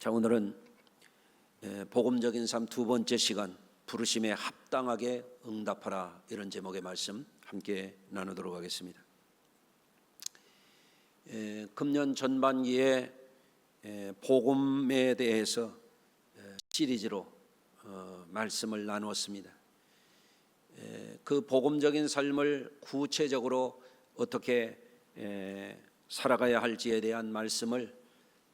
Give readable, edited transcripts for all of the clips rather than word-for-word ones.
자, 오늘은 복음적인 삶 두 번째 시간, 부르심에 합당하게 응답하라, 이런 제목의 말씀 함께 나누도록 하겠습니다. 금년 전반기에 복음에 대해서 시리즈로 말씀을 나누었습니다. 그 복음적인 삶을 구체적으로 어떻게 살아가야 할지에 대한 말씀을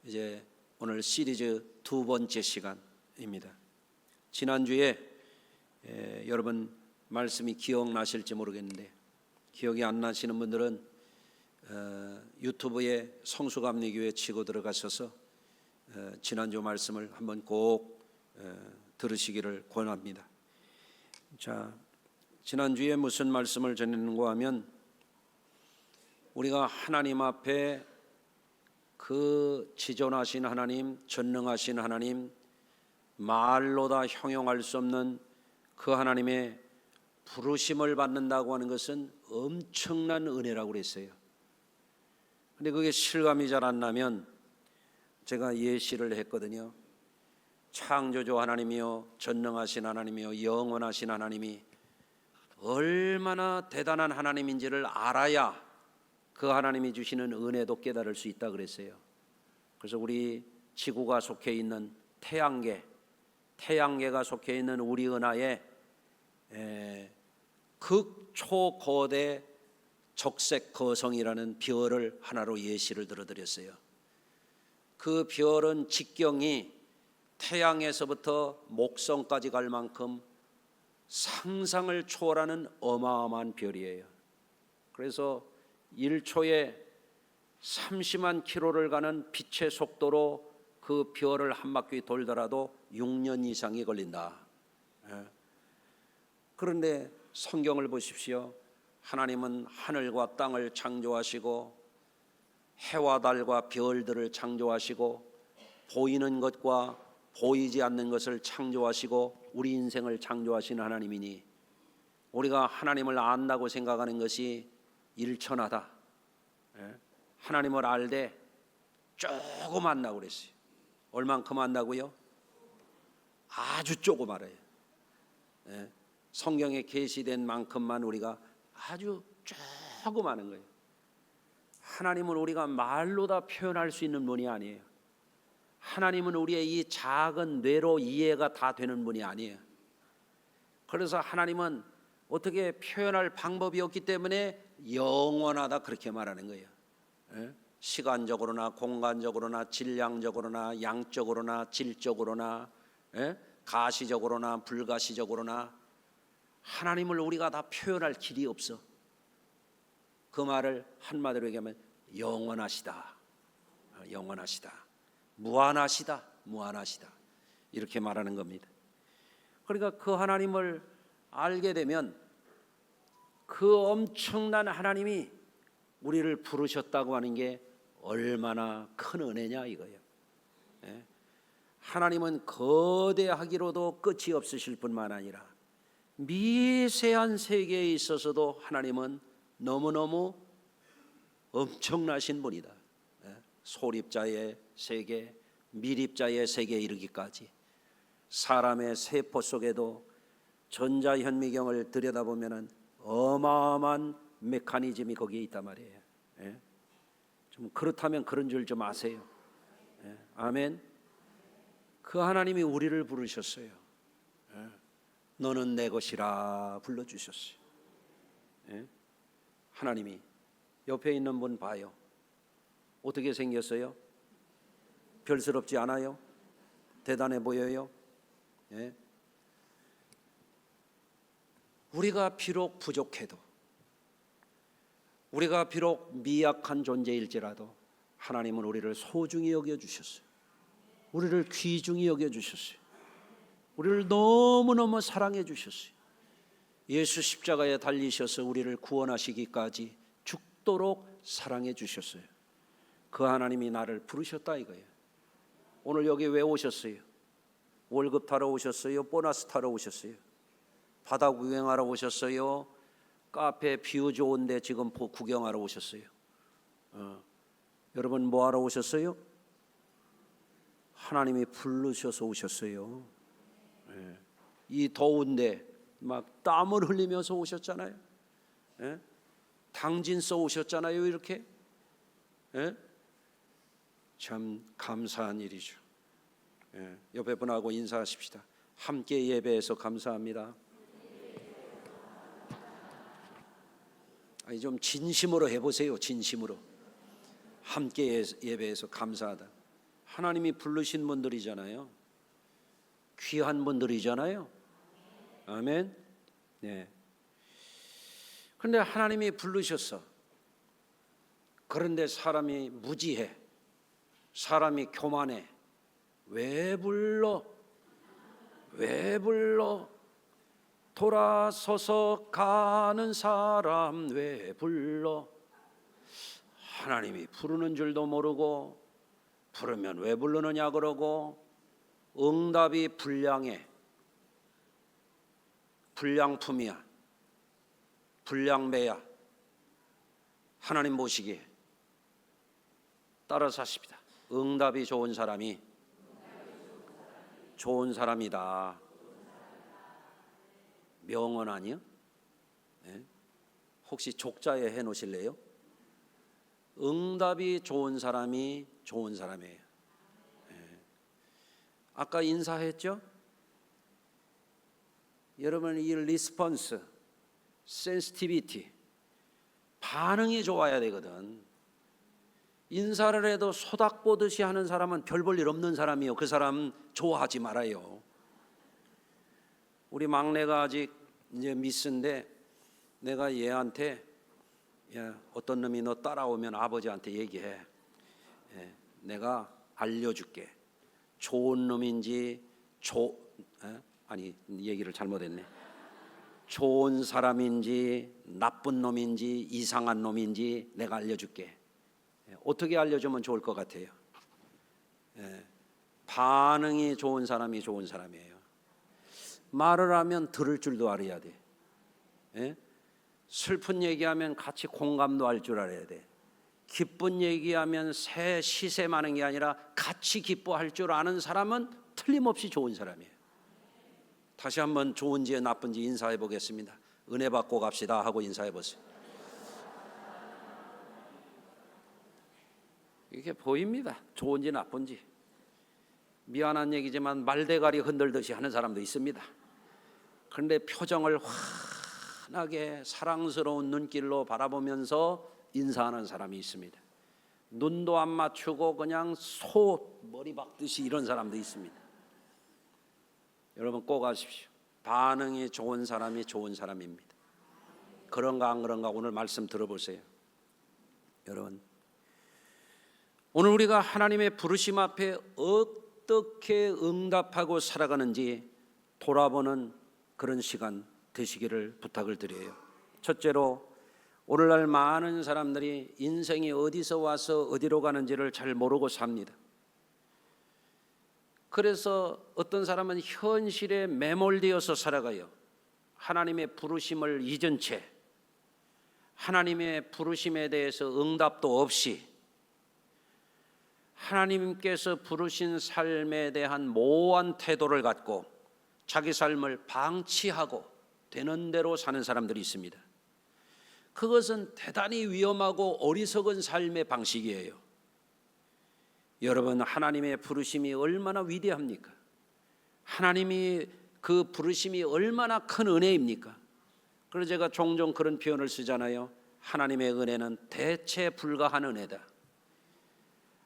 이제 오늘 시리즈 두 번째 시간입니다. 지난주에 여러분 말씀이 기억나실지 모르겠는데, 기억이 안 나시는 분들은 유튜브에 성수감리교회 치고 들어가셔서 지난주 말씀을 한번 꼭 들으시기를 권합니다. 자, 지난주에 무슨 말씀을 전했는가 하면, 우리가 하나님 앞에 그 지존하신 하나님, 전능하신 하나님, 말로 다 형용할 수 없는 그 하나님의 부르심을 받는다고 하는 것은 엄청난 은혜라고 그랬어요. 근데 그게 실감이 잘 안 나면 제가 예시를 했거든요. 창조주 하나님이요, 전능하신 하나님이요, 영원하신 하나님이 얼마나 대단한 하나님인지를 알아야 그 하나님이 주시는 은혜도 깨달을 수 있다 그랬어요. 그래서 우리 지구가 속해 있는 태양계가 속해 있는 우리 은하에 극초거대 적색 거성이라는 별을 하나로 예시를 들어드렸어요. 그 별은 직경이 태양에서부터 목성까지 갈 만큼 상상을 초월하는 어마어마한 별이에요. 그래서 1초에 30만 킬로를 가는 빛의 속도로 그 별을 한 바퀴 돌더라도 6년 이상이 걸린다. 그런데 성경을 보십시오. 하나님은 하늘과 땅을 창조하시고 해와 달과 별들을 창조하시고 보이는 것과 보이지 않는 것을 창조하시고 우리 인생을 창조하시는 하나님이니, 우리가 하나님을 안다고 생각하는 것이 일천하다. 하나님을 알되 조금 안다고 그랬어요. 얼만큼 안다고요? 아주 조금 알아요. 성경에 계시된 만큼만 우리가 아주 조금 아는 거예요. 하나님은 우리가 말로 다 표현할 수 있는 분이 아니에요. 하나님은 우리의 이 작은 뇌로 이해가 다 되는 분이 아니에요. 그래서 하나님은 어떻게 표현할 방법이 없기 때문에 영원하다, 그렇게 말하는 거예요. 시간적으로나 공간적으로나 질량적으로나 양적으로나 질적으로나 가시적으로나 불가시적으로나 하나님을 우리가 다 표현할 길이 없어. 그 말을 한마디로 얘기하면 영원하시다, 영원하시다, 무한하시다, 무한하시다, 이렇게 말하는 겁니다. 그러니까 그 하나님을 알게 되면 그 엄청난 하나님이 우리를 부르셨다고 하는 게 얼마나 큰 은혜냐 이거예요. 하나님은 거대하기로도 끝이 없으실 뿐만 아니라 미세한 세계에 있어서도 하나님은 너무너무 엄청나신 분이다. 소립자의 세계, 미립자의 세계에 이르기까지 사람의 세포 속에도 전자현미경을 들여다보면 어마어마한 메커니즘이 거기에 있단 말이에요. 좀 그렇다면 그런 줄 좀 아세요. 아멘. 그 하나님이 우리를 부르셨어요. 너는 내 것이라 불러주셨어요. 하나님이 옆에 있는 분 봐요. 어떻게 생겼어요? 별스럽지 않아요? 대단해 보여요? 우리가 비록 부족해도, 우리가 비록 미약한 존재일지라도 하나님은 우리를 소중히 여겨주셨어요. 우리를 귀중히 여겨주셨어요. 우리를 너무너무 사랑해 주셨어요. 예수 십자가에 달리셔서 우리를 구원하시기까지 죽도록 사랑해 주셨어요. 그 하나님이 나를 부르셨다 이거예요. 오늘 여기 왜 오셨어요? 월급 타러 오셨어요? 보너스 타러 오셨어요? 바다 구경하러 오셨어요? 카페 뷰 좋은데 지금 구경하러 오셨어요? 여러분 뭐 하러 오셨어요? 하나님이 부르셔서 오셨어요. 예. 이 더운데 막 땀을 흘리면서 오셨잖아요. 예? 당진 써 오셨잖아요. 이렇게. 예? 참 감사한 일이죠. 예. 옆에 분하고 인사하십시다. 함께 예배해서 감사합니다. 아니 좀 진심으로 해보세요. 진심으로. 함께 예배해서 감사하다. 하나님이 부르신 분들이잖아요. 귀한 분들이잖아요. 아멘. 네. 그런데 하나님이 부르셨어. 그런데 사람이 무지해. 사람이 교만해. 왜 불러? 왜 불러? 돌아서서 가는 사람 왜 불러? 하나님이 부르는 줄도 모르고 부르면 왜 부르느냐 그러고 응답이 불량해. 불량품이야. 불량배야. 하나님 보시기에 따라서 하십니다. 응답이 좋은 사람이 좋은 사람이다. 명언 아니요? 네? 혹시 족자에 해놓으실래요? 응답이 좋은 사람이 좋은 사람이에요. 네. 아까 인사했죠? 여러분 이 리스폰스, 센시티비티, 반응이 좋아야 되거든. 인사를 해도 소닥 보듯이 하는 사람은 별 볼 일 없는 사람이요. 그 사람 좋아하지 말아요. 우리 막내가 아직 이제 미스인데 내가 얘한테 야, 어떤 놈이 너 따라오면 아버지한테 얘기해. 내가 알려줄게. 좋은 놈인지 아니 얘기를 잘못했네. 좋은 사람인지 나쁜 놈인지 이상한 놈인지 내가 알려줄게. 어떻게 알려주면 좋을 것 같아요? 반응이 좋은 사람이 좋은 사람이에요. 말을 하면 들을 줄도 알아야 돼. 슬픈 얘기하면 같이 공감도 할 줄 알아야 돼. 기쁜 얘기하면 새 시샘하는 게 아니라 같이 기뻐할 줄 아는 사람은 틀림없이 좋은 사람이에요. 다시 한번 좋은지 나쁜지 인사해 보겠습니다. 은혜 받고 갑시다 하고 인사해 보세요. 이게 보입니다. 좋은지 나쁜지. 미안한 얘기지만 말대가리 흔들듯이 하는 사람도 있습니다. 그런데 표정을 환하게 사랑스러운 눈길로 바라보면서 인사하는 사람이 있습니다. 눈도 안 맞추고 그냥 소 머리 박듯이 이런 사람도 있습니다. 여러분 꼭 아십시오. 반응이 좋은 사람이 좋은 사람입니다. 그런가 안 그런가 오늘 말씀 들어보세요. 여러분 오늘 우리가 하나님의 부르심 앞에 어떻게 응답하고 살아가는지 돌아보는 그런 시간 되시기를 부탁을 드려요. 첫째로 오늘날 많은 사람들이 인생이 어디서 와서 어디로 가는지를 잘 모르고 삽니다. 그래서 어떤 사람은 현실에 매몰되어서 살아가요. 하나님의 부르심을 잊은 채 하나님의 부르심에 대해서 응답도 없이 하나님께서 부르신 삶에 대한 모호한 태도를 갖고 자기 삶을 방치하고 되는 대로 사는 사람들이 있습니다. 그것은 대단히 위험하고 어리석은 삶의 방식이에요. 여러분 하나님의 부르심이 얼마나 위대합니까? 하나님이 그 부르심이 얼마나 큰 은혜입니까? 그래서 제가 종종 그런 표현을 쓰잖아요. 하나님의 은혜는 대체 불가한 은혜다.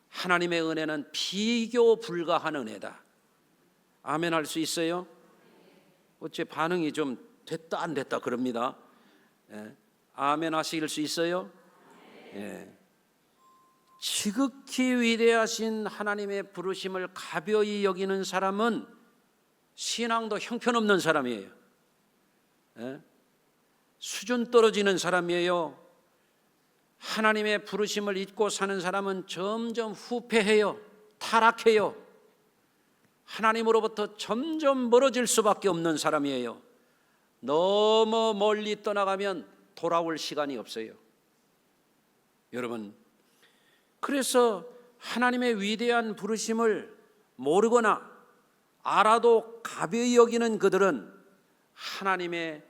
하나님의 은혜는 비교 불가한 은혜다. 아멘 할 수 있어요? 어째 반응이 좀 됐다 안 됐다 그럽니다. 아멘 하실 수 있어요? 지극히 위대하신 하나님의 부르심을 가벼이 여기는 사람은 신앙도 형편없는 사람이에요. 수준 떨어지는 사람이에요. 하나님의 부르심을 잊고 사는 사람은 점점 후패해요. 타락해요. 하나님으로부터 점점 멀어질 수밖에 없는 사람이에요. 너무 멀리 떠나가면 돌아올 시간이 없어요. 여러분, 그래서 하나님의 위대한 부르심을 모르거나 알아도 가벼이 여기는 그들은 하나님의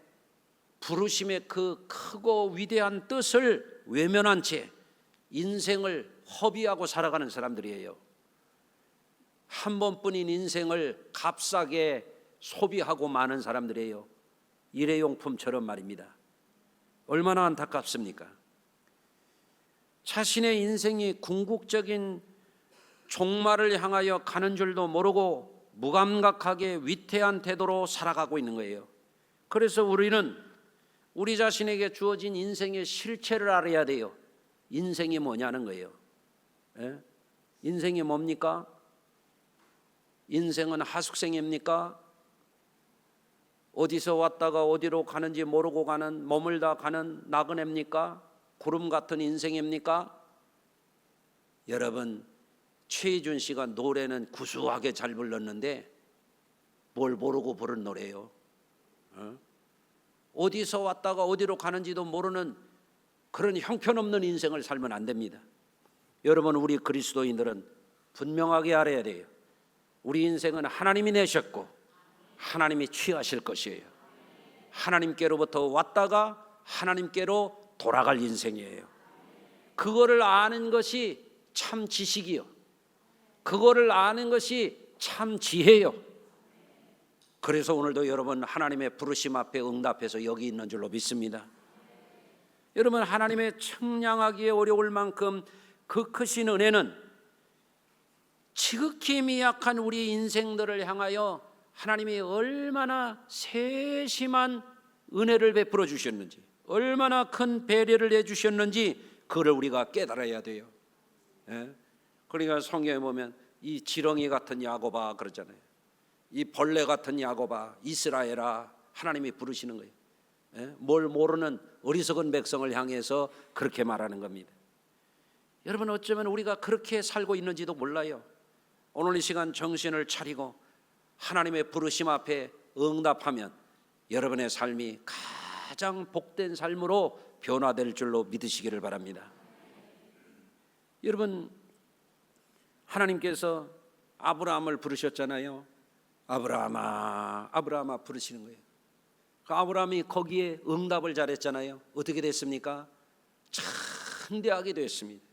부르심의 그 크고 위대한 뜻을 외면한 채 인생을 허비하고 살아가는 사람들이에요. 한 번뿐인 인생을 값싸게 소비하고 마는 사람들이에요. 일회용품처럼 말입니다. 얼마나 안타깝습니까? 자신의 인생이 궁극적인 종말을 향하여 가는 줄도 모르고 무감각하게 위태한 태도로 살아가고 있는 거예요. 그래서 우리는 우리 자신에게 주어진 인생의 실체를 알아야 돼요. 인생이 뭐냐는 거예요. 예? 인생이 뭡니까? 인생은 하숙생입니까? 어디서 왔다가 어디로 가는지 모르고 가는, 머물다 가는 나그네입니까? 구름 같은 인생입니까? 여러분, 최희준 씨가 노래는 구수하게 잘 불렀는데 뭘 모르고 부른 노래예요. 어디서 왔다가 어디로 가는지도 모르는 그런 형편없는 인생을 살면 안 됩니다. 여러분, 우리 그리스도인들은 분명하게 알아야 돼요. 우리 인생은 하나님이 내셨고 하나님이 취하실 것이에요. 하나님께로부터 왔다가 하나님께로 돌아갈 인생이에요. 그거를 아는 것이 참 지식이요, 그거를 아는 것이 참 지혜요. 그래서 오늘도 여러분 하나님의 부르심 앞에 응답해서 여기 있는 줄로 믿습니다. 여러분, 하나님의 청량하기에 어려울 만큼 그 크신 은혜는 지극히 미약한 우리 인생들을 향하여 하나님이 얼마나 세심한 은혜를 베풀어 주셨는지, 얼마나 큰 배려를 해 주셨는지 그걸 우리가 깨달아야 돼요. 예? 그러니까 성경에 보면 이 지렁이 같은 야곱아 그러잖아요. 이 벌레 같은 야곱아, 이스라엘아, 하나님이 부르시는 거예요. 예? 뭘 모르는 어리석은 백성을 향해서 그렇게 말하는 겁니다. 여러분, 어쩌면 우리가 그렇게 살고 있는지도 몰라요. 오늘 이 시간 정신을 차리고 하나님의 부르심 앞에 응답하면 여러분의 삶이 가장 복된 삶으로 변화될 줄로 믿으시기를 바랍니다. 여러분, 하나님께서 아브라함을 부르셨잖아요. 아브라함아, 아브라함아 부르시는 거예요. 그 아브라함이 거기에 응답을 잘했잖아요. 어떻게 됐습니까? 창대하게 됐습니다.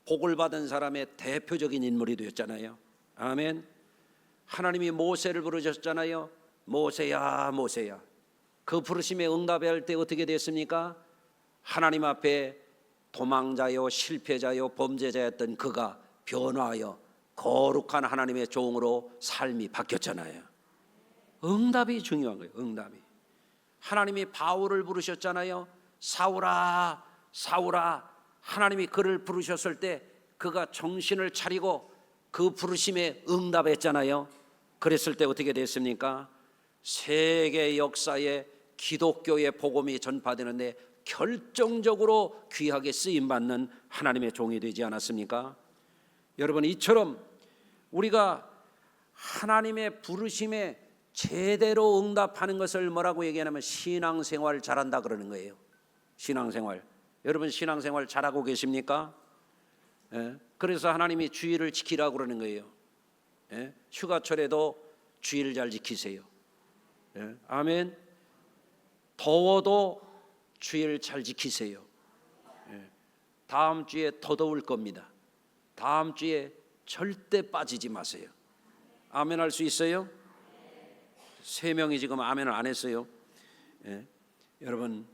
복을 받은 사람의 대표적인 인물이 되었잖아요. 아멘. 하나님이 모세를 부르셨잖아요. 모세야, 모세야. 그 부르심에 응답할 때 어떻게 됐습니까? 하나님 앞에 도망자요, 실패자요, 범죄자였던 그가 변화하여 거룩한 하나님의 종으로 삶이 바뀌었잖아요. 응답이 중요한 거예요. 응답이. 하나님이 바울을 부르셨잖아요. 사울아, 사울아. 하나님이 그를 부르셨을 때 그가 정신을 차리고 그 부르심에 응답했잖아요. 그랬을 때 어떻게 됐습니까? 세계 역사에 기독교의 복음이 전파되는데 결정적으로 귀하게 쓰임받는 하나님의 종이 되지 않았습니까? 여러분, 이처럼 우리가 하나님의 부르심에 제대로 응답하는 것을 뭐라고 얘기하냐면 신앙생활 잘한다 그러는 거예요. 신앙생활. 여러분, 신앙생활 잘하고 계십니까? 예? 그래서 하나님이 주의를 지키라고 그러는 거예요. 예? 휴가철에도 주의를 잘 지키세요. 예? 아멘. 더워도 주의를 잘 지키세요. 예? 다음 주에 더 더울 겁니다. 다음 주에 절대 빠지지 마세요. 아멘 할 수 있어요? 3명이 지금 아멘을 안 했어요. 예? 여러분,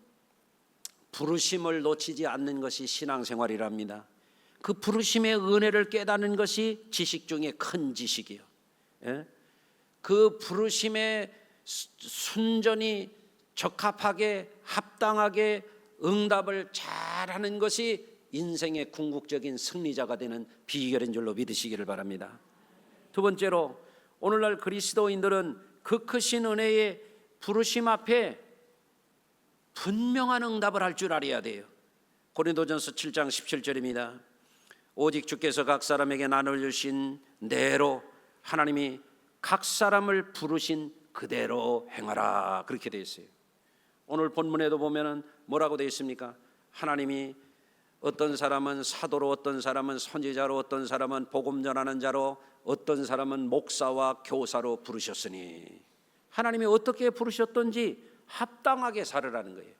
부르심을 놓치지 않는 것이 신앙생활이랍니다. 그 부르심의 은혜를 깨닫는 것이 지식 중에 큰 지식이요. 예? 그 부르심의 순전히 적합하게 합당하게 응답을 잘하는 것이 인생의 궁극적인 승리자가 되는 비결인 줄로 믿으시기를 바랍니다. 두 번째로, 오늘날 그리스도인들은 그 크신 은혜의 부르심 앞에 분명한 응답을 할 줄 알아야 돼요. 고린도전서 7장 17절입니다. 오직 주께서 각 사람에게 나눠주신 대로 하나님이 각 사람을 부르신 그대로 행하라, 그렇게 되어 있어요. 오늘 본문에도 보면은 뭐라고 되어 있습니까? 하나님이 어떤 사람은 사도로, 어떤 사람은 선지자로, 어떤 사람은 복음 전하는 자로, 어떤 사람은 목사와 교사로 부르셨으니, 하나님이 어떻게 부르셨던지 합당하게 살으라는 거예요.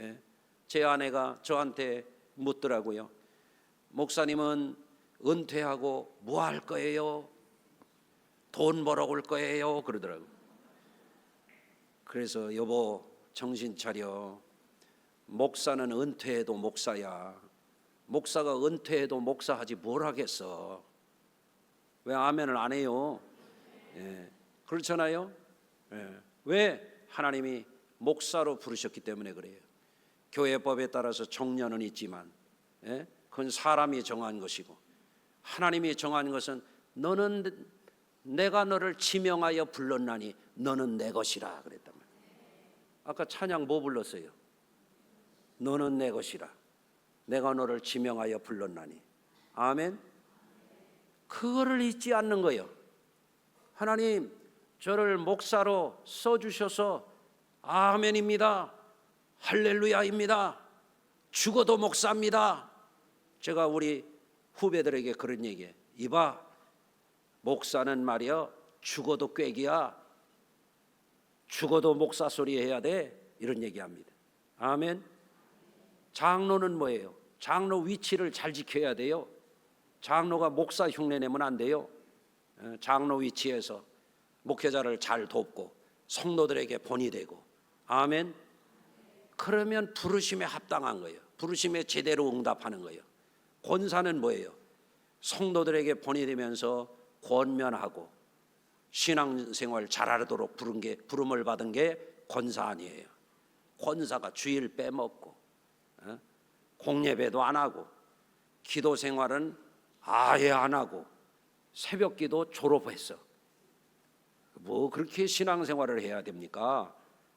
예? 제 아내가 저한테 묻더라고요. 목사님은 은퇴하고 뭐 할 거예요? 돈 벌어 올 거예요? 그러더라고요. 그래서 여보 정신 차려. 목사는 은퇴해도 목사야. 목사가 은퇴해도 목사하지 뭘 하겠어. 왜 아멘을 안 해요? 예, 그렇잖아요. 예, 왜? 하나님이 목사로 부르셨기 때문에 그래요. 교회법에 따라서 정년은 있지만, 예, 그건 사람이 정한 것이고, 하나님이 정한 것은 너는 내가 너를 지명하여 불렀나니 너는 내 것이라 그랬단 말이에요. 아까 찬양 뭐 불렀어요? 너는 내 것이라. 내가 너를 지명하여 불렀나니. 아멘. 그거를 잊지 않는 거예요. 하나님 저를 목사로 써주셔서 아멘입니다, 할렐루야입니다, 죽어도 목사입니다. 제가 우리 후배들에게 그런 얘기해요. 이봐, 목사는 말이야 죽어도 꾀기야. 죽어도 목사 소리 해야 돼. 이런 얘기합니다. 아멘. 장로는 뭐예요? 장로 위치를 잘 지켜야 돼요. 장로가 목사 흉내 내면 안 돼요. 장로 위치에서 목회자를 잘 돕고 성도들에게 본이 되고. 아멘. 그러면 부르심에 합당한 거예요. 부르심에 제대로 응답하는 거예요. 권사는 뭐예요? 성도들에게 본이 되면서 권면하고 신앙생활 잘하도록 부름을 받은 게 권사 아니에요. 권사가 주일 빼먹고 공예배도 안 하고 기도 생활은 아예 안 하고 새벽기도 졸업했어. 뭐 그렇게 신앙생활을 해야 됩니까?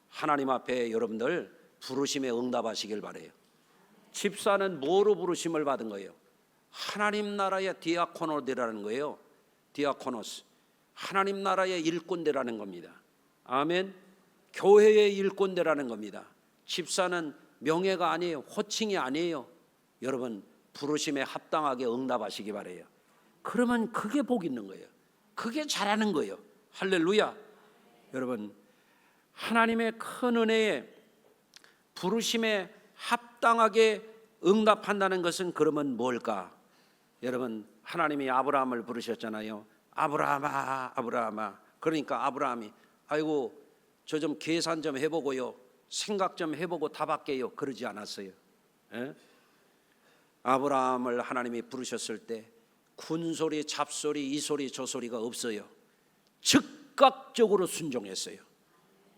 하나님 앞에 여러분들 부르심에 응답하시길 바래요. 집사는 뭐로 부르심을 받은 거예요? 하나님 나라의 디아코노스라는 거예요. 디아코노스, 하나님 나라의 일꾼대라는 겁니다. 아멘. 교회의 일꾼대라는 겁니다. 집사는 명예가 아니에요. 호칭이 아니에요. 여러분 부르심에 합당하게 응답하시기 바래요. 그러면 그게 복 있는 거예요. 그게 잘하는 거예요. 할렐루야. 여러분 하나님의 큰 은혜에 부르심에 합당하게 응답한다는 것은 그러면 뭘까? 여러분 하나님이 아브라함을 부르셨잖아요. 아브라함아 아브라함아. 그러니까 아브라함이 아이고 저 좀 계산 좀 해보고요, 생각 좀 해보고 답할게요, 그러지 않았어요. 예? 아브라함을 하나님이 부르셨을 때 군소리 잡소리 이 소리 저 소리가 없어요. 즉각적으로 순종했어요.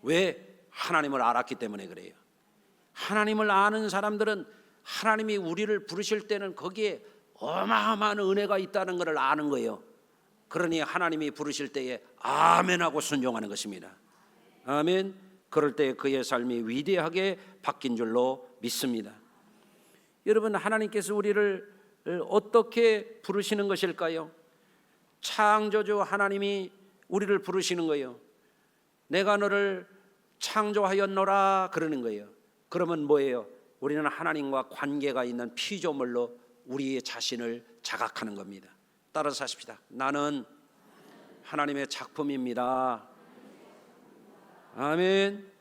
왜? 하나님을 알았기 때문에 그래요. 하나님을 아는 사람들은 하나님이 우리를 부르실 때는 거기에 어마어마한 은혜가 있다는 것을 아는 거예요. 그러니 하나님이 부르실 때에 아멘하고 순종하는 것입니다. 아멘. 그럴 때 그의 삶이 위대하게 바뀐 줄로 믿습니다. 여러분 하나님께서 우리를 어떻게 부르시는 것일까요? 창조주 하나님이 우리를 부르시는 거예요. 내가 너를 창조하였노라 그러는 거예요. 그러면 뭐예요? 우리는 하나님과 관계가 있는 피조물로 우리의 자신을 자각하는 겁니다. 따라서 하십시다. 나는 하나님의 작품입니다. 아멘.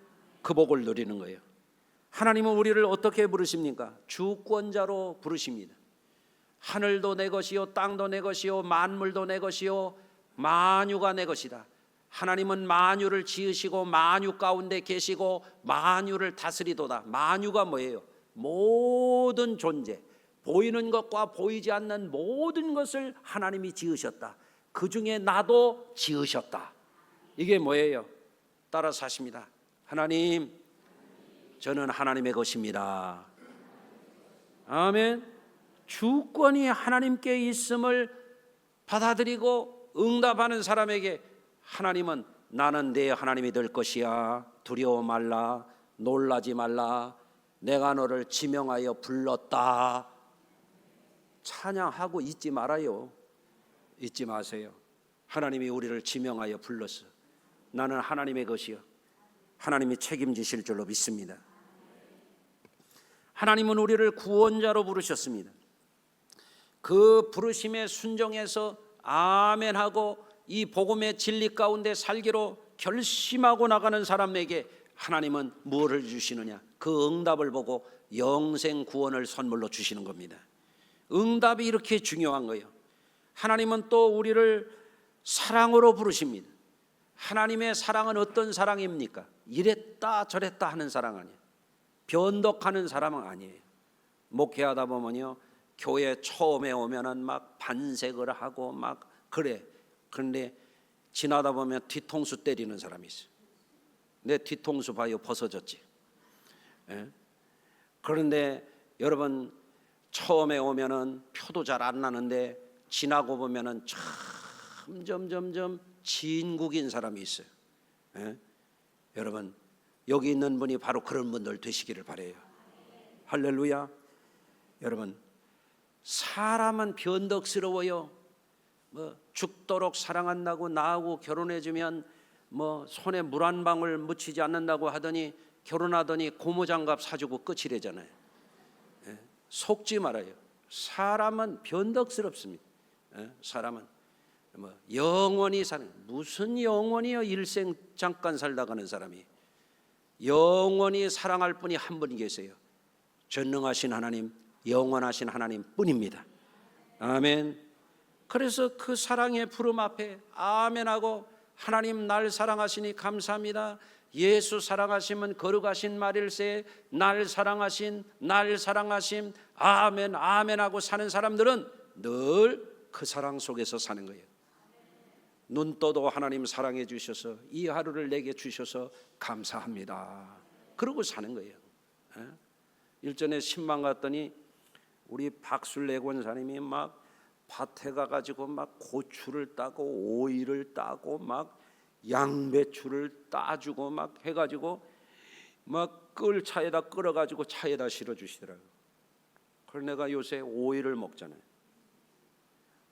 그 복을 누리는 거예요. 하나님은 우리를 어떻게 부르십니까? 주권자로 부르십니다. 하늘도 내 것이요 땅도 내 것이요 만물도 내 것이요 만유가 내 것이다. 하나님은 만유를 지으시고 만유 가운데 계시고 만유를 다스리도다. 만유가 뭐예요? 모든 존재, 보이는 것과 보이지 않는 모든 것을 하나님이 지으셨다. 그 중에 나도 지으셨다. 이게 뭐예요? 따라서 하십니다. 하나님, 저는 하나님의 것입니다. 아멘. 주권이 하나님께 있음을 받아들이고 응답하는 사람에게 하나님은 나는 내 하나님이 될 것이야. 두려워 말라. 놀라지 말라. 내가 너를 지명하여 불렀다. 찬양하고 잊지 말아요. 잊지 마세요. 하나님이 우리를 지명하여 불렀어. 나는 하나님의 것이요. 하나님이 책임지실 줄로 믿습니다. 하나님은 우리를 구원자로 부르셨습니다. 그 부르심에 순종해서 아멘 하고 이 복음의 진리 가운데 살기로 결심하고 나가는 사람에게 하나님은 무엇을 주시느냐? 그 응답을 보고 영생 구원을 선물로 주시는 겁니다. 응답이 이렇게 중요한 거예요. 하나님은 또 우리를 사랑으로 부르십니다. 하나님의 사랑은 어떤 사랑입니까? 이랬다 저랬다 하는 사랑 아니에요. 변덕하는 사람은 아니에요. 목회하다 보면요, 교회 처음에 오면은 막 반색을 하고 막 그래. 그런데 지나다 보면 뒤통수 때리는 사람이 있어요. 내 뒤통수 봐요, 벗어졌지. 예? 그런데 여러분, 처음에 오면은 표도 잘 안 나는데 지나고 보면은 점점 진국인 사람이 있어요. 예? 여러분, 여기 있는 분이 바로 그런 분들 되시기를 바라요. 할렐루야. 여러분, 사람은 변덕스러워요. 뭐 죽도록 사랑한다고 나하고 결혼해주면 뭐 손에 물 한 방울 묻히지 않는다고 하더니 결혼하더니 고무장갑 사주고 끝이래잖아요. 예? 속지 말아요. 사람은 변덕스럽습니다. 예? 사람은 뭐 영원히 사는, 무슨 영원히요? 일생 잠깐 살다 가는 사람이. 영원히 사랑할 분이 한 분 계세요. 전능하신 하나님, 영원하신 하나님 뿐입니다. 아멘. 그래서 그 사랑의 부름 앞에 아멘하고, 하나님 날 사랑하시니 감사합니다. 예수 사랑하시면 거룩하신 말일세. 날 사랑하신, 날 사랑하심, 아멘 아멘하고 사는 사람들은 늘 그 사랑 속에서 사는 거예요. 눈 떠도 하나님 사랑해 주셔서 이 하루를 내게 주셔서 감사합니다. 그러고 사는 거예요. 일전에 신방 갔더니 우리 박술래 권사님이 막 밭에 가가지고 막 고추를 따고 오이를 따고 막 양배추를 따주고 막 해가지고 막 끌 차에다 끌어가지고 차에다 실어주시더라고요. 그래서 내가 요새 오이를 먹잖아요.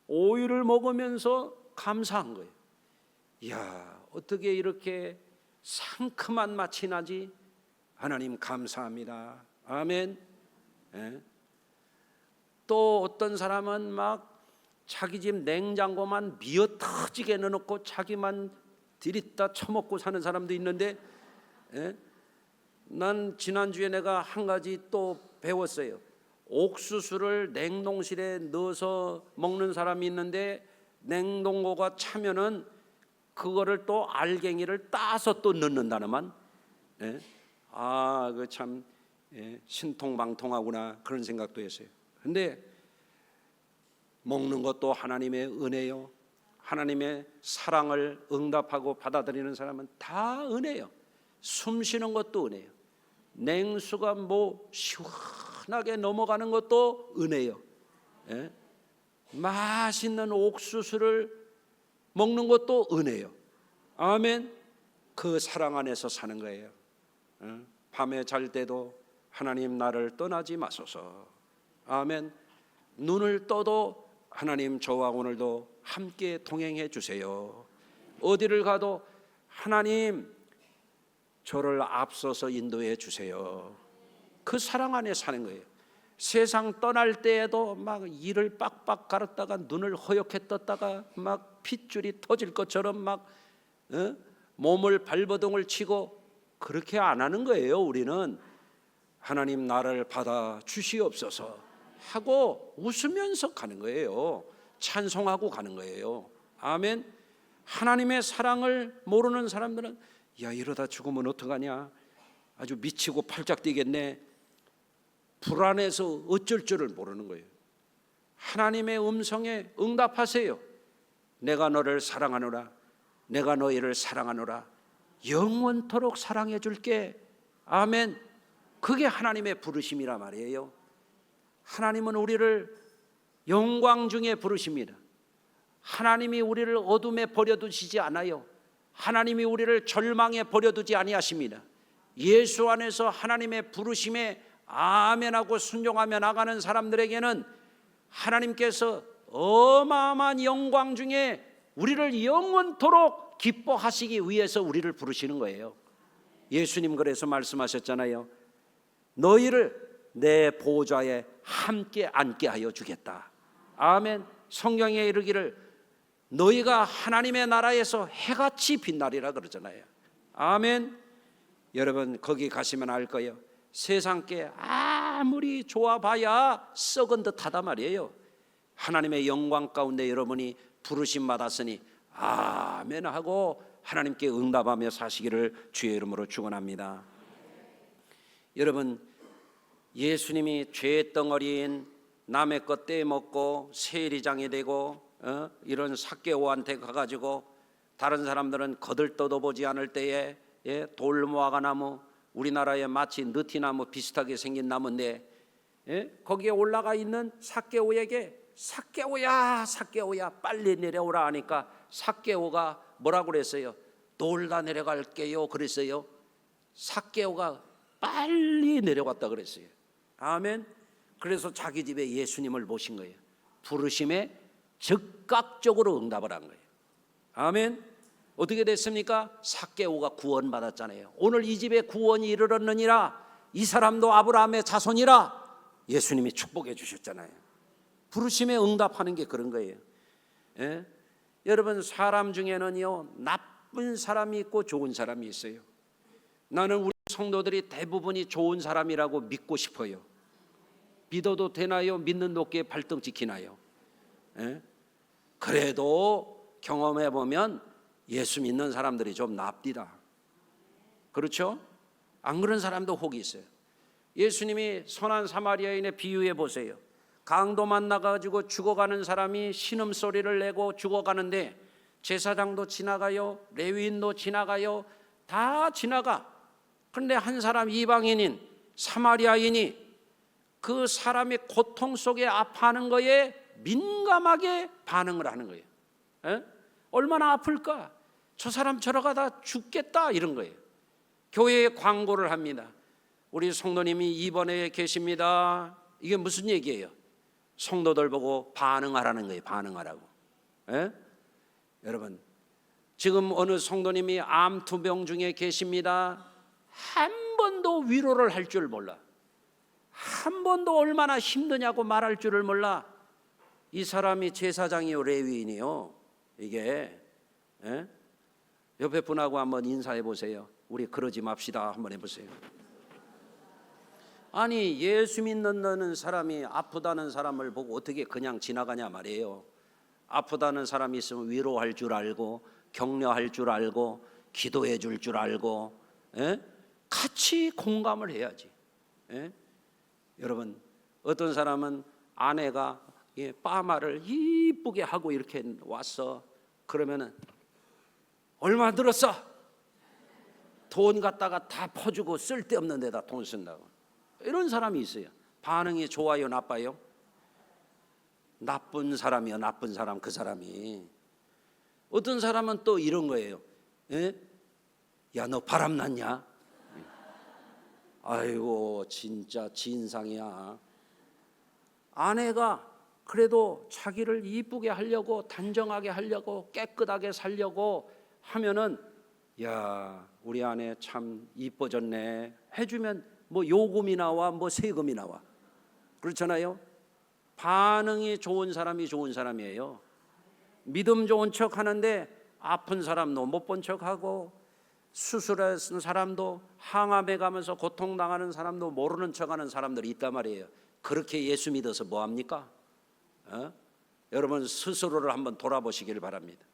오이를 먹으면서 감사한 거예요. 이야, 어떻게 이렇게 상큼한 맛이 나지? 하나님 감사합니다. 아멘. 예? 또 어떤 사람은 막 자기 집 냉장고만 미어 터지게 넣어놓고 자기만 들이다 처먹고 사는 사람도 있는데, 예? 난 지난주에 내가 한 가지 또 배웠어요. 옥수수를 냉동실에 넣어서 먹는 사람이 있는데 냉동고가 차면은 그거를 또 알갱이를 따서 또 넣는다는 말. 예? 아, 그 참 신통방통하구나 그런 생각도 했어요. 근데 먹는 것도 하나님의 은혜요. 하나님의 사랑을 응답하고 받아들이는 사람은 다 은혜요. 숨 쉬는 것도 은혜요. 냉수가 뭐 시원하게 넘어가는 것도 은혜요. 예? 맛있는 옥수수를 먹는 것도 은혜요. 아멘. 그 사랑 안에서 사는 거예요. 밤에 잘 때도 하나님 나를 떠나지 마소서. 아멘. 눈을 떠도 하나님 저와 오늘도 함께 동행해 주세요. 어디를 가도 하나님 저를 앞서서 인도해 주세요. 그 사랑 안에 사는 거예요. 세상 떠날 때에도 막 이를 빡빡 갈았다가 눈을 허옇게 떴다가 막 핏줄이 터질 것처럼 막 몸을 발버둥을 치고 그렇게 안 하는 거예요. 우리는 하나님 나를 받아 주시옵소서 하고 웃으면서 가는 거예요. 찬송하고 가는 거예요. 아멘. 하나님의 사랑을 모르는 사람들은 야, 이러다 죽으면 어떡하냐, 아주 미치고 팔짝 뛰겠네, 불안해서 어쩔 줄을 모르는 거예요. 하나님의 음성에 응답하세요. 내가 너를 사랑하노라, 내가 너희를 사랑하노라, 영원토록 사랑해 줄게. 아멘. 그게 하나님의 부르심이라 말이에요. 하나님은 우리를 영광 중에 부르십니다. 하나님이 우리를 어둠에 버려두시지 않아요. 하나님이 우리를 절망에 버려두지 아니하십니다. 예수 안에서 하나님의 부르심에 아멘하고 순종하며 나가는 사람들에게는 하나님께서 어마어마한 영광 중에 우리를 영원토록 기뻐하시기 위해서 우리를 부르시는 거예요. 예수님 그래서 말씀하셨잖아요. 너희를 내 보좌에 함께 앉게 하여 주겠다. 아멘. 성경에 이르기를 너희가 하나님의 나라에서 해같이 빛나리라 그러잖아요. 아멘. 여러분 거기 가시면 알 거예요. 세상 게 아무리 좋아봐야 썩은 듯하단 말이에요. 하나님의 영광 가운데 여러분이 부르심 받았으니 아멘 하고 하나님께 응답하며 사시기를 주의 이름으로 축원합니다. 여러분 예수님이 죄 덩어리인 남의 것 떼먹고 세리장이 되고 이런 삭개오한테 가가지고 다른 사람들은 거들떠도 보지 않을 때에 돌무화과나무, 우리나라에 마치 느티나무 비슷하게 생긴 나무인데 거기에 올라가 있는 삭개오에게 삭개오야 삭개오야 빨리 내려오라 하니까 삭개오가 뭐라고 그랬어요? 놀다 내려갈게요 그랬어요. 삭개오가 빨리 내려갔다 그랬어요. 아멘. 그래서 자기 집에 예수님을 모신 거예요. 부르심에 즉각적으로 응답을 한 거예요. 아멘. 어떻게 됐습니까? 삭개오가 구원받았잖아요. 오늘 이 집에 구원이 이르렀느니라 이 사람도 아브라함의 자손이라 예수님이 축복해 주셨잖아요. 부르심에 응답하는 게 그런 거예요. 여러분 사람 중에는요 나쁜 사람이 있고 좋은 사람이 있어요. 나는 우리 성도들이 대부분이 좋은 사람이라고 믿고 싶어요. 믿어도 되나요? 믿는 도끼에 발등 찍히나요? 그래도 경험해 보면 예수 믿는 사람들이 좀 납디다. 그렇죠? 안 그런 사람도 혹이 있어요. 예수님이 선한 사마리아인의 비유해 보세요. 강도 만나가지고 죽어가는 사람이 신음소리를 내고 죽어가는데 제사장도 지나가요, 레위인도 지나가요, 다 지나가. 그런데 한 사람 이방인인 사마리아인이 그 사람의 고통 속에 아파하는 거에 민감하게 반응을 하는 거예요. 얼마나 아플까? 저 사람 저러가다 죽겠다 이런 거예요. 교회에 광고를 합니다. 우리 성도님이 입원해 계십니다. 이게 무슨 얘기예요? 성도들 보고 반응하라는 거예요. 반응하라고. 여러분 지금 어느 성도님이 암투병 중에 계십니다. 한 번도 위로를 할 줄 몰라. 한 번도 얼마나 힘드냐고 말할 줄을 몰라. 이 사람이 제사장이요 레위인이요. 이게 옆에 분하고 한번 인사해 보세요. 우리 그러지 맙시다 한번 해보세요. 아니 예수 믿는 사람이 아프다는 사람을 보고 어떻게 그냥 지나가냐 말이에요. 아프다는 사람이 있으면 위로할 줄 알고 격려할 줄 알고 기도해 줄 줄 알고 같이 공감을 해야지. 여러분 어떤 사람은 아내가 파마를 이쁘게 하고 이렇게 왔어. 그러면은 얼마 들었어? 돈 갖다가 다 퍼주고 쓸데없는 데다 돈 쓴다고. 이런 사람이 있어요. 반응이 좋아요 나빠요? 나쁜 사람이요. 나쁜 사람. 그 사람이. 어떤 사람은 또 이런 거예요. 야 너 바람났냐? 아이고 진짜 진상이야. 아내가 그래도 자기를 이쁘게 하려고 단정하게 하려고 깨끗하게 살려고 하면은 야 우리 아내 참 이뻐졌네 해주면 뭐 요금이 나와 뭐 세금이 나와. 그렇잖아요. 반응이 좋은 사람이 좋은 사람이에요. 믿음 좋은 척 하는데 아픈 사람도 못 본 척하고 수술한 사람도 항암해 가면서 고통당하는 사람도 모르는 척하는 사람들이 있단 말이에요. 그렇게 예수 믿어서 뭐합니까? 여러분 스스로를 한번 돌아보시길 바랍니다.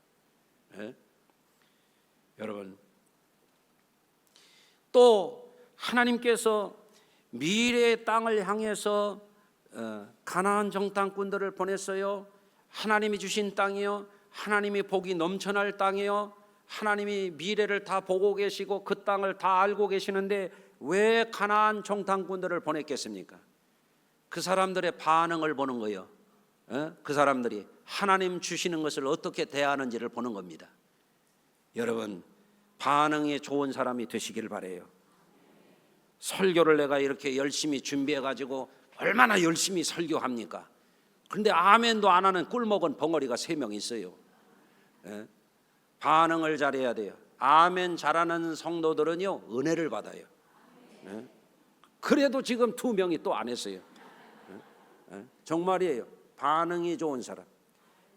여러분 또 하나님께서 미래의 땅을 향해서 가나안 정탐꾼들을 보냈어요. 하나님이 주신 땅이요, 하나님이 복이 넘쳐날 땅이요, 하나님이 미래를 다 보고 계시고 그 땅을 다 알고 계시는데 왜 가나안 정탐꾼들을 보냈겠습니까? 그 사람들의 반응을 보는 거예요. 그 사람들이 하나님 주시는 것을 어떻게 대하는지를 보는 겁니다. 여러분 반응이 좋은 사람이 되시길 바라요. 설교를 내가 이렇게 열심히 준비해 가지고 얼마나 열심히 설교합니까? 그런데 아멘도 안 하는 꿀먹은 벙어리가 3명 있어요. 반응을 잘해야 돼요. 아멘 잘하는 성도들은요 은혜를 받아요. 그래도 지금 2명이 또 안 했어요. 정말이에요. 반응이 좋은 사람.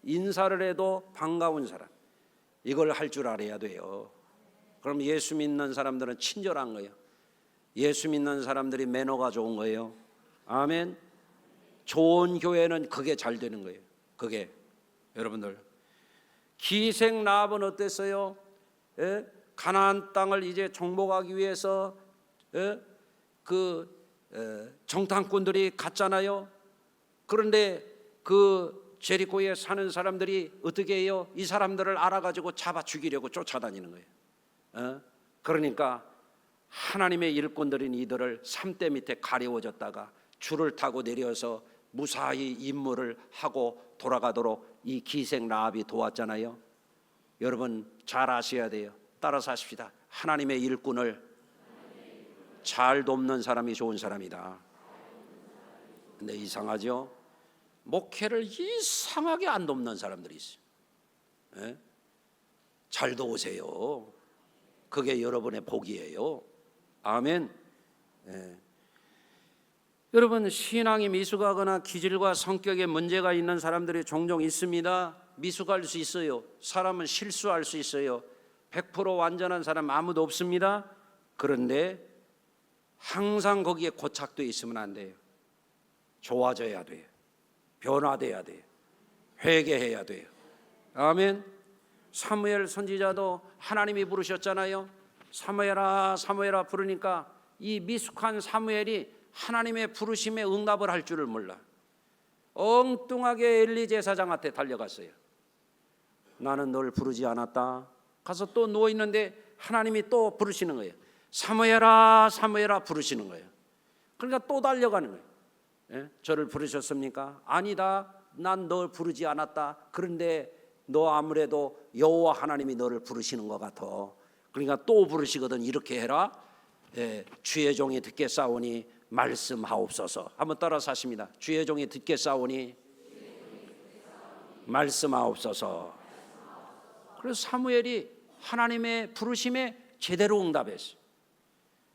인사를 해도 반가운 사람, 이걸 할 줄 알아야 돼요. 그럼 예수 믿는 사람들은 친절한 거예요. 예수 믿는 사람들이 매너가 좋은 거예요. 아멘. 좋은 교회는 그게 잘 되는 거예요. 그게 여러분들, 기생 라합은 어땠어요? 가나안 땅을 이제 정복하기 위해서 정탐꾼들이 갔잖아요. 그런데 그 제리코에 사는 사람들이 어떻게 해요? 이 사람들을 알아가지고 잡아 죽이려고 쫓아다니는 거예요. 그러니까 하나님의 일꾼들인 이들을 삼대 밑에 가려워졌다가 줄을 타고 내려서 무사히 임무를 하고 돌아가도록 이 기생 라합이 도왔잖아요. 여러분 잘 아셔야 돼요. 따라서 하십시다. 하나님의 일꾼을 잘 돕는 사람이 좋은 사람이다. 근데 이상하죠? 목회를 이상하게 안 돕는 사람들이 있어요. 잘 도우세요. 그게 여러분의 복이에요. 아멘. 여러분, 신앙이 미숙하거나 기질과 성격에 문제가 있는 사람들이 종종 있습니다. 미숙할 수 있어요. 사람은 실수할 수 있어요. 100% 완전한 사람 아무도 없습니다. 그런데 항상 거기에 고착되어 있으면 안 돼요. 좋아져야 돼요. 변화돼야 돼요. 회개해야 돼요. 아멘. 사무엘 선지자도 하나님이 부르셨잖아요. 사무엘아 사무엘아 부르니까 이 미숙한 사무엘이 하나님의 부르심에 응답을 할 줄을 몰라. 엉뚱하게 엘리 제사장한테 달려갔어요. 나는 널 부르지 않았다. 가서 또 누워있는데 하나님이 또 부르시는 거예요. 사무엘아 사무엘아 부르시는 거예요. 그러니까 또 달려가는 거예요. 저를 부르셨습니까? 아니다. 난 널 부르지 않았다. 그런데 너 아무래도 여호와 하나님이 너를 부르시는 것 같아. 그러니까 또 부르시거든. 이렇게 해라. 주의 종이 듣겠사오니 말씀하옵소서. 한번 따라서 하십니다. 주의 종이 듣겠사오니 말씀하옵소서. 그래서 사무엘이 하나님의 부르심에 제대로 응답했어요.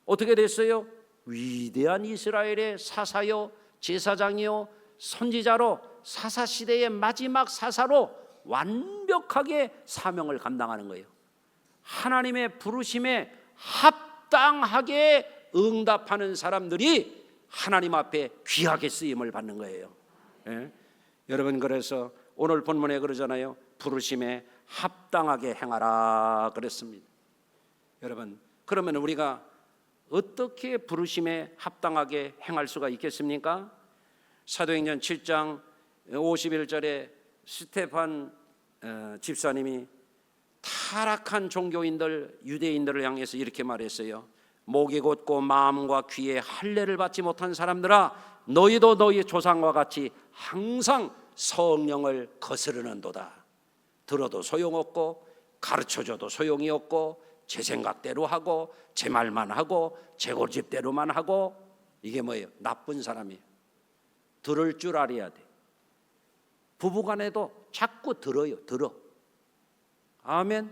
어떻게 됐어요? 위대한 이스라엘의 사사요, 제사장이요, 선지자로 사사시대의 마지막 사사로 완벽하게 사명을 감당하는 거예요. 하나님의 부르심에 합당하게 응답하는 사람들이 하나님 앞에 귀하게 쓰임을 받는 거예요. 여러분, 그래서 오늘 본문에 그러잖아요. 부르심에 합당하게 행하라 그랬습니다. 여러분, 그러면 우리가 어떻게 부르심에 합당하게 행할 수가 있겠습니까? 사도행전 7장 51절에 스테판 집사님이 타락한 종교인들, 유대인들을 향해서 이렇게 말했어요. 목이 곧고 마음과 귀에 할례를 받지 못한 사람들아, 너희도 너희 조상과 같이 항상 성령을 거스르는도다. 들어도 소용없고 가르쳐줘도 소용이 없고 제 생각대로 하고 제 말만 하고 제 고집대로만 하고, 이게 뭐예요? 나쁜 사람이에요. 들을 줄 알아야 돼. 부부간에도 자꾸 들어요. 들어. 아멘.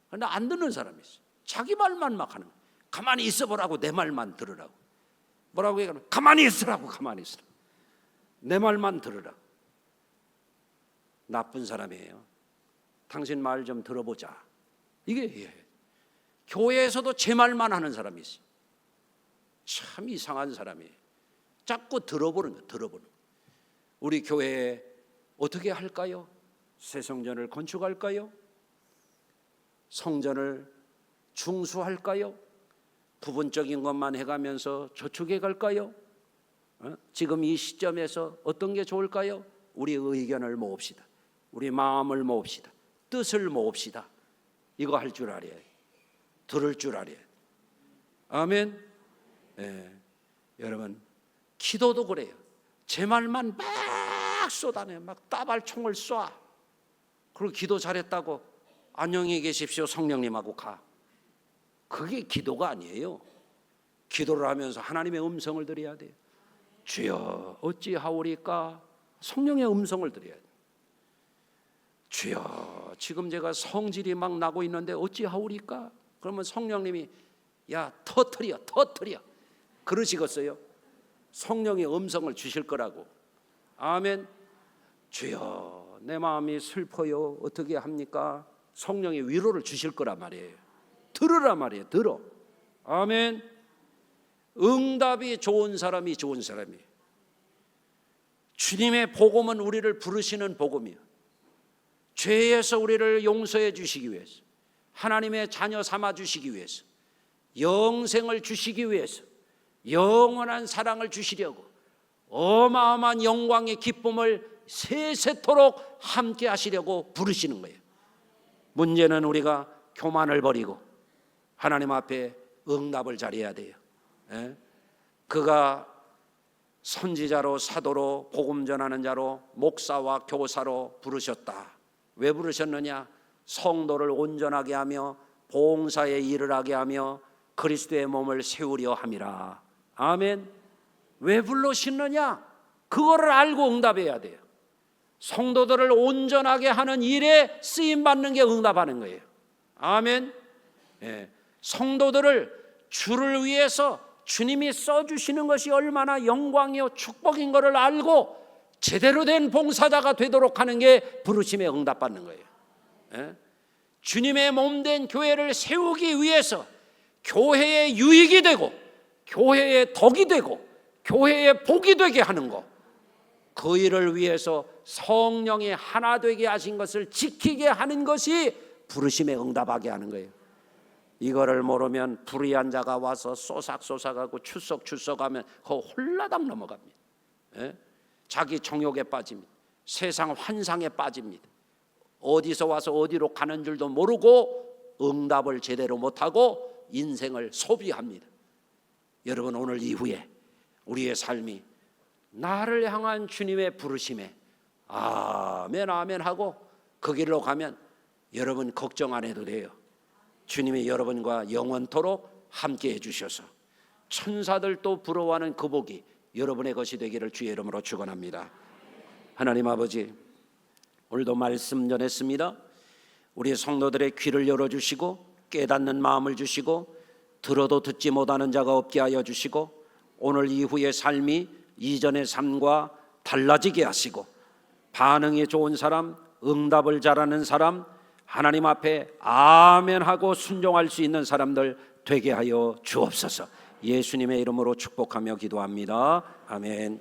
그런데 안 듣는 사람이 있어요. 자기 말만 막 하는 거예요. 가만히 있어보라고, 내 말만 들으라고. 뭐라고 얘기하면 가만히 있으라고. 가만히 있으라고. 내 말만 들으라고. 나쁜 사람이에요. 당신 말 좀 들어보자. 이게 교회에서도 제 말만 하는 사람이 있어요. 참 이상한 사람이에요. 자꾸 들어보는 거예요. 들어보는 거예요. 우리 교회에 어떻게 할까요? 새 성전을 건축할까요? 성전을 중수할까요? 부분적인 것만 해가면서 저축해 갈까요? 지금 이 시점에서 어떤 게 좋을까요? 우리 의견을 모읍시다. 우리 마음을 모읍시다. 뜻을 모읍시다. 이거 할 줄 알아야 해요. 들을 줄 알아야 해요. 아멘. 여러분, 기도도 그래요. 제 말만 막 쏟아내요. 막 따발총을 쏴. 그리고 기도 잘했다고 안녕히 계십시오 성령님하고 가. 그게 기도가 아니에요. 기도를 하면서 하나님의 음성을 들어야 돼요. 주여 어찌하오리까? 성령의 음성을 들어야 돼요. 주여 지금 제가 성질이 막 나고 있는데 어찌하오리까? 그러면 성령님이 야 터뜨려 그러시겠어요? 성령의 음성을 주실 거라고. 아멘. 주여 내 마음이 슬퍼요. 어떻게 합니까? 성령의 위로를 주실 거란 말이에요. 들으라 말이에요. 들어. 아멘. 응답이 좋은 사람이 좋은 사람이에요. 주님의 복음은 우리를 부르시는 복음이에요. 죄에서 우리를 용서해 주시기 위해서, 하나님의 자녀 삼아 주시기 위해서, 영생을 주시기 위해서, 영원한 사랑을 주시려고 어마어마한 영광의 기쁨을 세세토록 함께 하시려고 부르시는 거예요. 문제는 우리가 교만을 버리고 하나님 앞에 응답을 잘해야 돼요. 그가 선지자로, 사도로, 복음 전하는 자로, 목사와 교사로 부르셨다. 왜 부르셨느냐? 성도를 온전하게 하며 봉사의 일을 하게 하며 그리스도의 몸을 세우려 함이라. 아멘. 왜 불러셨느냐? 그거를 알고 응답해야 돼요. 성도들을 온전하게 하는 일에 쓰임받는 게 응답하는 거예요. 아멘. 성도들을 주를 위해서 주님이 써주시는 것이 얼마나 영광이요 축복인 것을 알고 제대로 된 봉사자가 되도록 하는 게 부르심에 응답받는 거예요. 주님의 몸된 교회를 세우기 위해서 교회의 유익이 되고 교회의 덕이 되고 교회의 복이 되게 하는 것, 그 일을 위해서 성령이 하나 되게 하신 것을 지키게 하는 것이 부르심에 응답하게 하는 거예요. 이거를 모르면 불의한 자가 와서 쏘삭쏘삭하고 출석하면 그 홀라당 넘어갑니다. 자기 정욕에 빠집니다. 세상 환상에 빠집니다. 어디서 와서 어디로 가는 줄도 모르고 응답을 제대로 못하고 인생을 소비합니다. 여러분, 오늘 이후에 우리의 삶이 나를 향한 주님의 부르심에 아멘 아멘 하고 그 길로 가면 여러분 걱정 안 해도 돼요. 주님이 여러분과 영원토록 함께 해주셔서 천사들도 부러워하는 그 복이 여러분의 것이 되기를 주의 이름으로 축원합니다. 하나님 아버지, 오늘도 말씀 전했습니다. 우리 성도들의 귀를 열어주시고 깨닫는 마음을 주시고 들어도 듣지 못하는 자가 없게 하여 주시고 오늘 이후의 삶이 이전의 삶과 달라지게 하시고 반응이 좋은 사람, 응답을 잘하는 사람, 하나님 앞에 아멘 하고 순종할 수 있는 사람들 되게 하여 주옵소서. 예수님의 이름으로 축복하며 기도합니다. 아멘.